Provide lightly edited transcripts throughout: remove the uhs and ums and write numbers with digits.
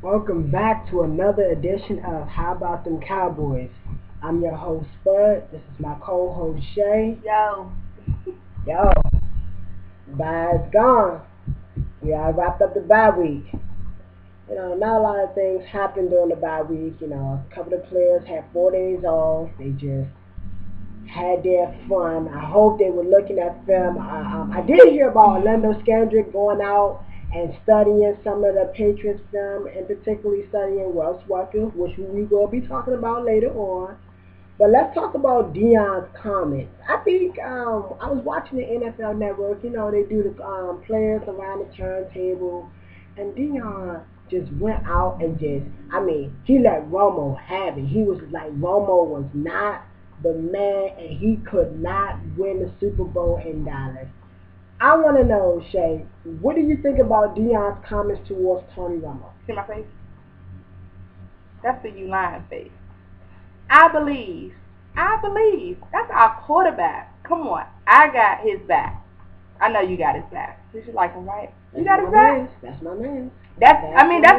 Welcome back to another edition of How About Them Cowboys. I'm your host, Spud. This is my co-host, Shay. Yo. Yo, bye's gone. We all wrapped up the bye week. Not a lot of things happened during the bye week. A couple of players had 4 days off. They just had their fun. I hope they were looking at film. I did hear about Orlando Scandrick going out and studying some of the Patriots film, and particularly studying Wells Welker, which we will be talking about later on. But let's talk about Deion's comments. I think I was watching the NFL Network. They do the players around the turntable, and Deion just went out and he let Romo have it. He was like, Romo was not the man, and he could not win the Super Bowl in Dallas. I want to know, Shay, what do you think about Deion's comments towards Tony Romo? See my face? That's the you lying face. I believe. That's our quarterback. Come on. I got his back. I know you got his back. You should like him, right? You got his back? That's my man. That's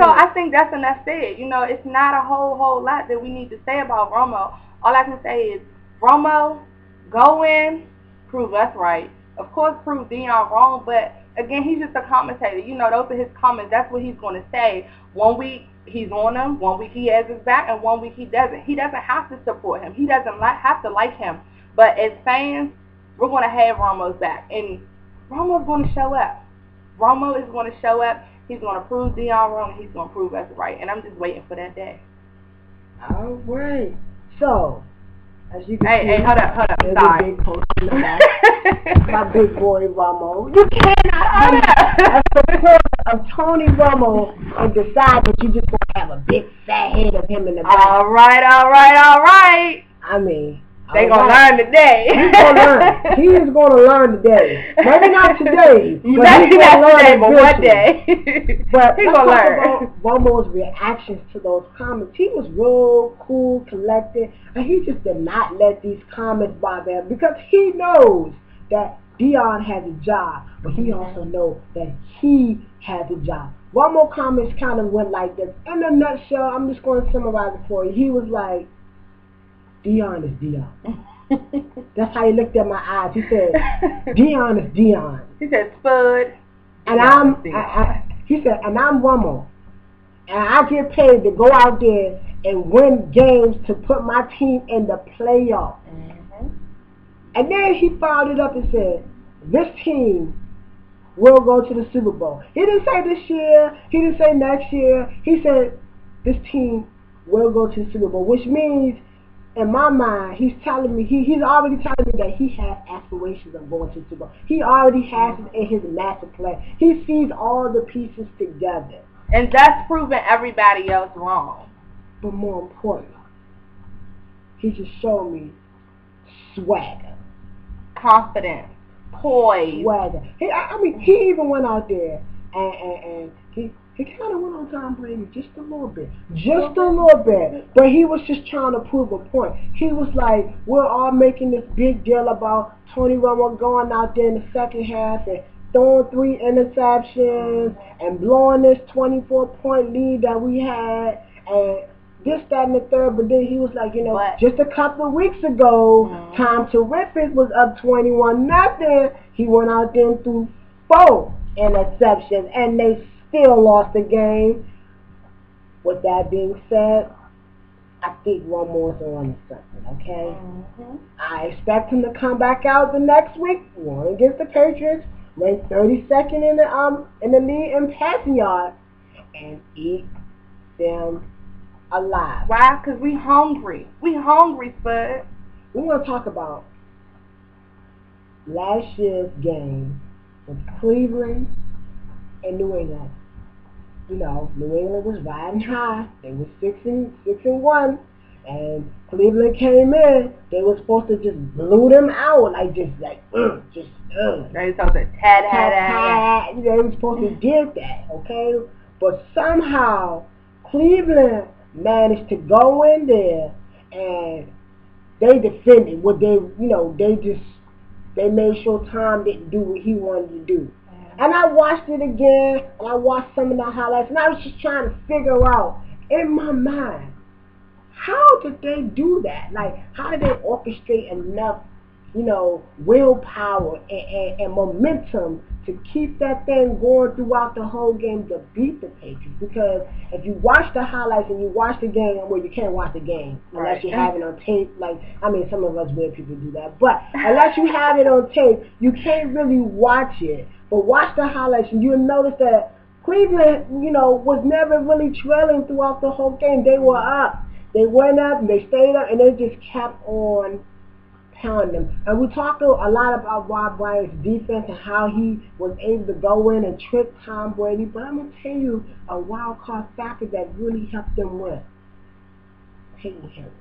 all. I think that's enough said. It's not a whole lot that we need to say about Romo. All I can say is, Romo, go in, prove us right. Of course, prove Deion wrong, but again, he's just a commentator. Those are his comments. That's what he's going to say. 1 week he's on him, 1 week he has his back, and 1 week he doesn't. He doesn't have to support him. He doesn't have to like him. But as fans, we're going to have Romo's back, and Romo's going to show up. Romo is going to show up. He's going to prove Deion wrong, and he's going to prove us right. And I'm just waiting for that day. All right. So, as you can see, hey, hold up. There's Sorry. a big coach in the back. My big boy Romo. You cannot be a supporter of Tony Romo and decide that you just want to have a big fat head of him in the back. All right. I mean, they gonna learn today. He's gonna learn. He is gonna learn today. Maybe not today. Maybe not today, but one day. But he's gonna learn. About Romo's reactions to those comments. He was real cool, collected, and he just did not let these comments bother him because he knows that Deion has a job, but he also knows that he has a job. Romo comments kind of went like this. In a nutshell, I'm just going to summarize it for you. He was like, Deion is Deion. That's how he looked at my eyes. He said, Deion is Deion. He said, Spud. And he said, and I'm Romo. And I get paid to go out there and win games to put my team in the playoffs. Mm-hmm. And then he followed it up and said, this team will go to the Super Bowl. He didn't say this year. He didn't say next year. He said, this team will go to the Super Bowl, which means, in my mind, he's telling me, he's already telling me that he has aspirations of going to the Super Bowl. He already has it in his master plan. He sees all the pieces together. And that's proving everybody else wrong. But more importantly, he just showed me swagger. Confidence. Poise. Swagger. He even went out there and he kind of went on Tom Brady just a little bit. But he was just trying to prove a point. He was like, we're all making this big deal about Tony Romo going out there in the second half and throwing 3 interceptions and blowing this 24-point lead that we had and this, that, and the third. But then he was like, just a couple of weeks ago, Tom Terrific was up 21-0. He went out there and threw 4 interceptions, and they still lost the game. With that being said, I think one more is on something, okay? Mm-hmm. I expect him to come back out the next week, one against the Patriots, ranked 32nd in the league in passing yards, and eat them alive. Why? Because we hungry. We hungry, Spud. We want to talk about last year's game with Cleveland and New England. New England was riding high. They were 6-1, and Cleveland came in. They were supposed to just blew them out, They were supposed to tat. They were supposed to did that, okay? But somehow Cleveland managed to go in there and they defended what they made sure Tom didn't do what he wanted to do. And I watched it again, and I watched some of the highlights, and I was just trying to figure out in my mind, how did they do that? Like, how did they orchestrate enough, willpower and momentum to keep that thing going throughout the whole game to beat the Patriots? Because if you watch the highlights and you watch the game, well, you can't watch the game unless you have it on tape. Like, I mean, some of us weird people do that, but unless you have it on tape, you can't really watch it. But watch the highlights, and you'll notice that Cleveland, was never really trailing throughout the whole game. They were up. They went up, and they stayed up, and they just kept on pounding them. And we talked a lot about Rob Bryant's defense and how he was able to go in and trick Tom Brady. But I'm going to tell you a wild card factor that really helped them win. Peyton Hillis.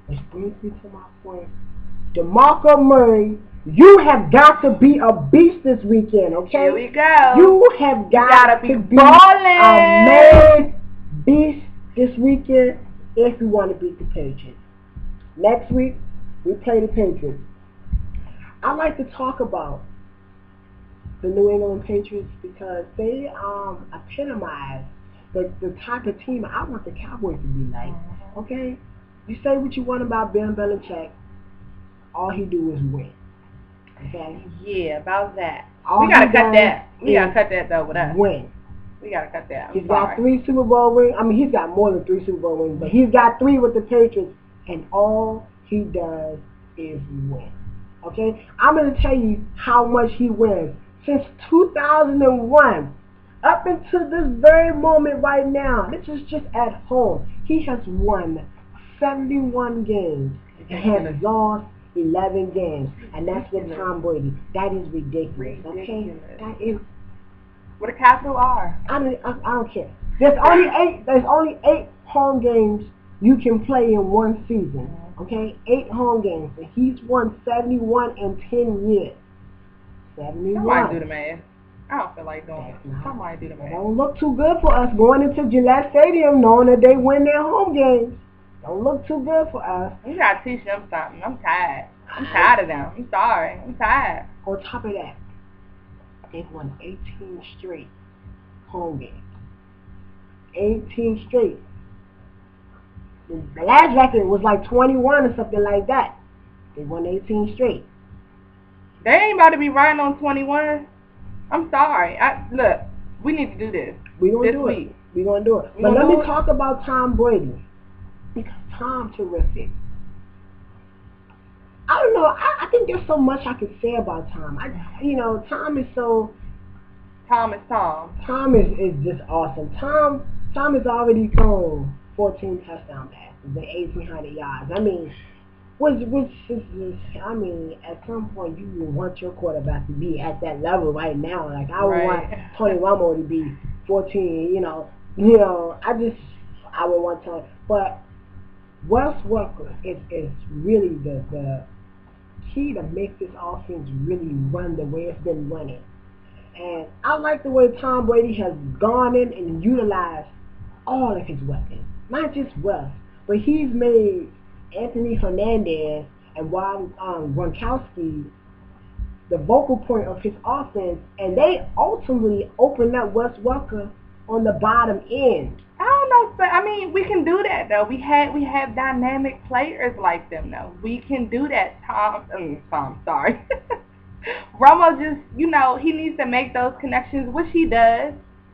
Which brings me to my point. DeMarco Murray, you have got to be a beast this weekend, okay? Here we go. You have got to be a mad beast this weekend if you want to beat the Patriots. Next week, we play the Patriots. I like to talk about the New England Patriots because they epitomize the type of team I want the Cowboys to be like. Okay? You say what you want about Bill Belichick, all he do is win. Okay? Yeah, about that. We gotta cut that. We gotta cut that though with us. Win. We gotta cut that. He's got 3 Super Bowl rings. I mean, he's got more than 3 Super Bowl rings, but he's got 3 with the Patriots, and all he does is win. Okay? I'm going to tell you how much he wins. Since 2001, up until this very moment right now, this is just at home, he has won 71 games and has lost 11 games, and that's with Tom Brady. That is ridiculous. Okay? That is. With a capital R. I don't care. There's only 8 home games you can play in one season. Okay? 8 home games. And he's won 71 in 10 years. 71. Somebody do the math. I don't feel like doing it. Somebody do the math. Don't look too good for us going into Gillette Stadium knowing that they win their home games. Don't look too good for us. You gotta teach them something. I'm tired. I'm tired of them. I'm sorry. I'm tired. On top of that, they've won 18 straight home games. 18 straight. The last record was like 21 or something like that. They won 18 straight. They ain't about to be riding on 21. I'm sorry. Look, we need to do this. We're going to do it. We're going to do it. But let me talk about Tom Brady. Because Tom's terrific. I don't know. I think there's so much I could say about Tom. Tom is so... Tom is Tom. Tom is just awesome. Tom has already thrown 14 touchdown passes and 1,800 yards. I mean, at some point you would want your quarterback to be at that level right now. Like I would want Tony Romo to be 14. I would want to. But Wes Welker is really the key to make this offense really run the way it's been running. And I like the way Tom Brady has gone in and utilized all of his weapons. Not just Wes, but he's made Anthony Hernandez and Rob Gronkowski the vocal point of his offense, and they ultimately opened up Wes Welker on the bottom end. I don't know, but I mean, we can do that though. We have dynamic players like them though. We can do that. Tom, sorry. Romo just, he needs to make those connections, which he does.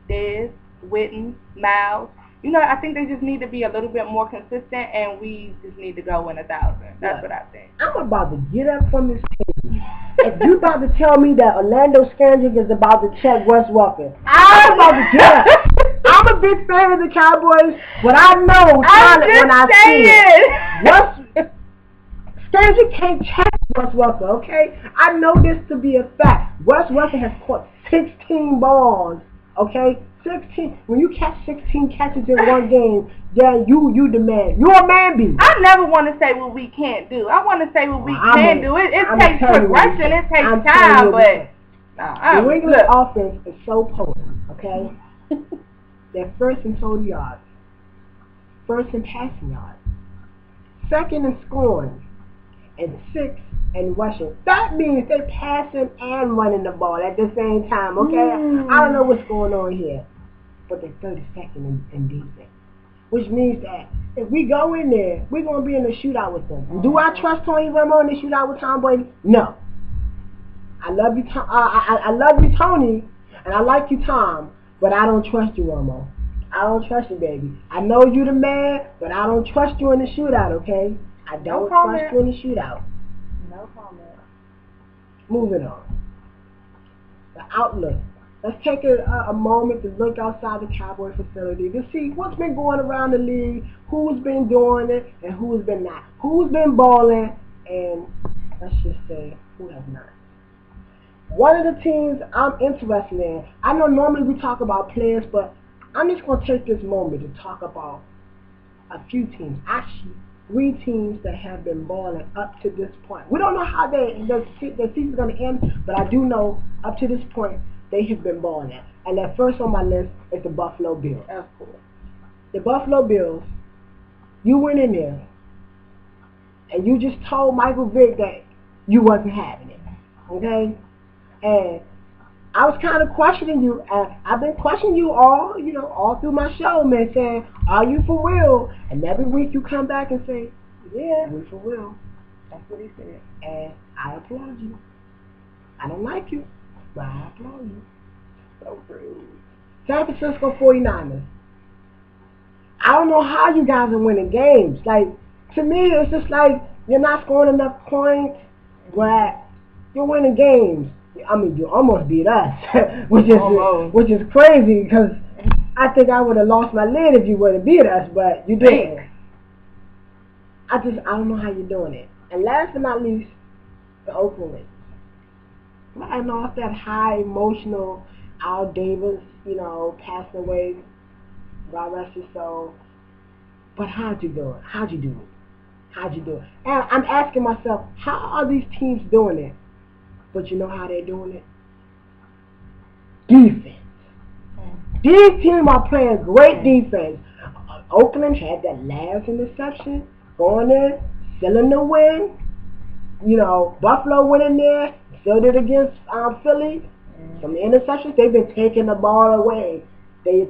Dez, Witten, Miles. I think they just need to be a little bit more consistent, and we just need to go win 1,000. That's what I think. I'm about to get up from this table. If you about to tell me that Orlando Scandrick is about to check Wes Welker, I'm about to get up. I'm a big fan of the Cowboys, but I know talent when I see it. Scandrick can't check Wes Welker, okay? I know this to be a fact. Wes Welker has caught 16 balls, okay? 16. When you catch 16 catches in one game, then you the man. You're a man beast. I never want to say what we can't do. I want to say what we can do. It takes progression. It takes time, but the England offense is so potent, okay? They're first in total yards, first in passing yards, second in scoring, and 6th and rushing. That means they're passing and running the ball at the same time, okay? I don't know what's going on here. But they're 32nd in defense. Which means that if we go in there, we're going to be in a shootout with them. Do I trust Tony Romo in the shootout with Tom Brady? No. I love you, I love you, Tony, and I like you, Tom, but I don't trust you, Romo. I don't trust you, baby. I know you the man, but I don't trust you in the shootout, okay? I don't trust you in the shootout. No comment. Moving on. The outlook. Let's take a moment to look outside the Cowboy facility to see what's been going around the league, who's been doing it, and who's been not. Who's been balling, and let's just say who has not. One of the teams I'm interested in, I know normally we talk about players, but I'm just going to take this moment to talk about a few teams. Actually, 3 teams that have been balling up to this point. We don't know how the season's going to end, but I do know up to this point they have been balling. And that first on my list is the Buffalo Bills. Of course. The Buffalo Bills, you went in there and you just told Michael Vick that you wasn't having it. Okay? And I was kind of questioning you, and I've been questioning you all through my show, man, saying, are you for real? And every week you come back and say, yeah, we for real. That's what he said. And I applaud you. I don't like you, but I applaud you. So rude. San Francisco 49ers. I don't know how you guys are winning games. Like, to me, it's just like you're not scoring enough points, but you're winning games. I mean, you almost beat us, which is crazy because I think I would have lost my lid if you would have beat us, but you didn't. I don't know how you're doing it. And last but not least, the Oakland Raiders. I know it's that high emotional Al Davis, passing away, God rest his soul. But how'd you do it? How'd you do it? And I'm asking myself, how are these teams doing it? But you know how they're doing it? Defense. These teams are playing great defense. Oakland had that last interception, going in, sealing the win. Buffalo went in there, sealed it against Philly. From the interceptions, they've been taking the ball away. They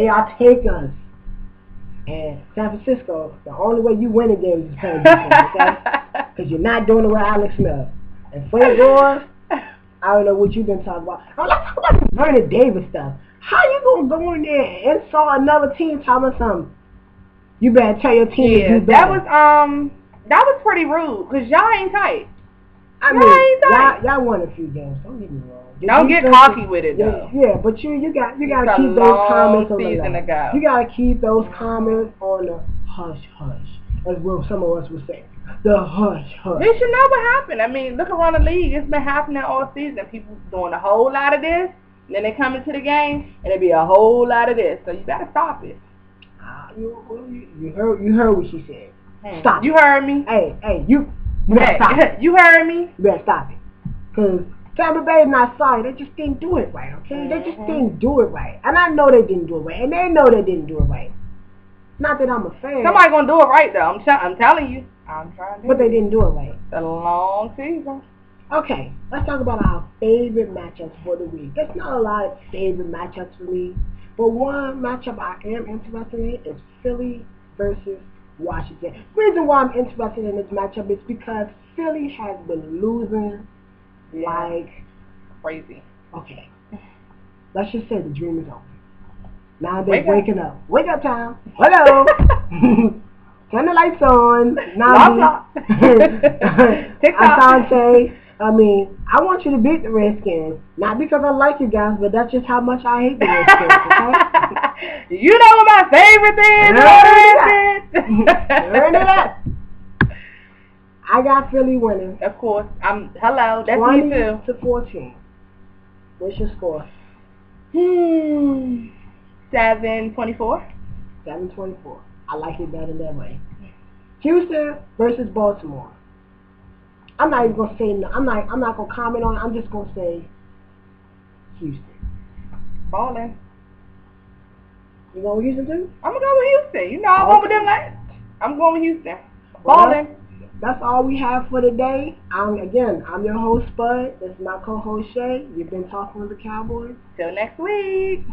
are takers. And San Francisco, the only way you win a game is playing defense, okay? Because you're not doing it with Alex Smith. And Frank Gore, I don't know what you've been talking about. Let's talk about the Vernon Davis stuff. How you going to go in there and saw another team talking something? You better tell your team to do better. That was pretty rude, because y'all ain't tight. Y'all won a few games. Don't get me wrong. Don't get cocky with it, though. Yeah, but you got to keep those comments on the line. You got to keep those comments on the hush hush, as some of us would say. The hush hush. It should never happen. I mean, look around the league. It's been happening all season. People doing a whole lot of this, and then they come into the game, and it be a whole lot of this. So you got to stop it. You heard what she said. Stop. You heard me. Hey, you better stop it. You heard me. You better stop it. Because Tampa Bay is not sorry. They just didn't do it right, okay? They just didn't do it right. And I know they didn't do it right. And they know they didn't do it right. Not that I'm a fan. Somebody going to do it right, though. I'm telling you. I'm trying to. But they didn't do it right. It's a long season. Okay, let's talk about our favorite matchups for the week. There's not a lot of favorite matchups for me. But one matchup I am interested in is Philly versus Washington. The reason why I'm interested in this matchup is because Philly has been losing like crazy. Okay. Let's just say the dream is over. Now they're waking up. Wake up time. Hello. Turn the lights on. Now Asante. I mean, I want you to beat the Redskins. Not because I like you guys, but that's just how much I hate the Redskins, okay? You know what my favorite thing is? Turn it up. I got Philly winning. Of course. Hello, that's me too. 20-14. What's your score? 7-24. 7-24. I like it better that way. Houston versus Baltimore. I'm not even gonna say no. I'm not gonna comment on it. I'm just gonna say Houston. Ballin'. You going with Houston too? I'm gonna go with Houston. I'm going with them. I'm going with Houston. Ballin'. that's all we have for today. I'm your host, Spud. This is my co-host, Shay. You've been talking with the Cowboys. Till next week.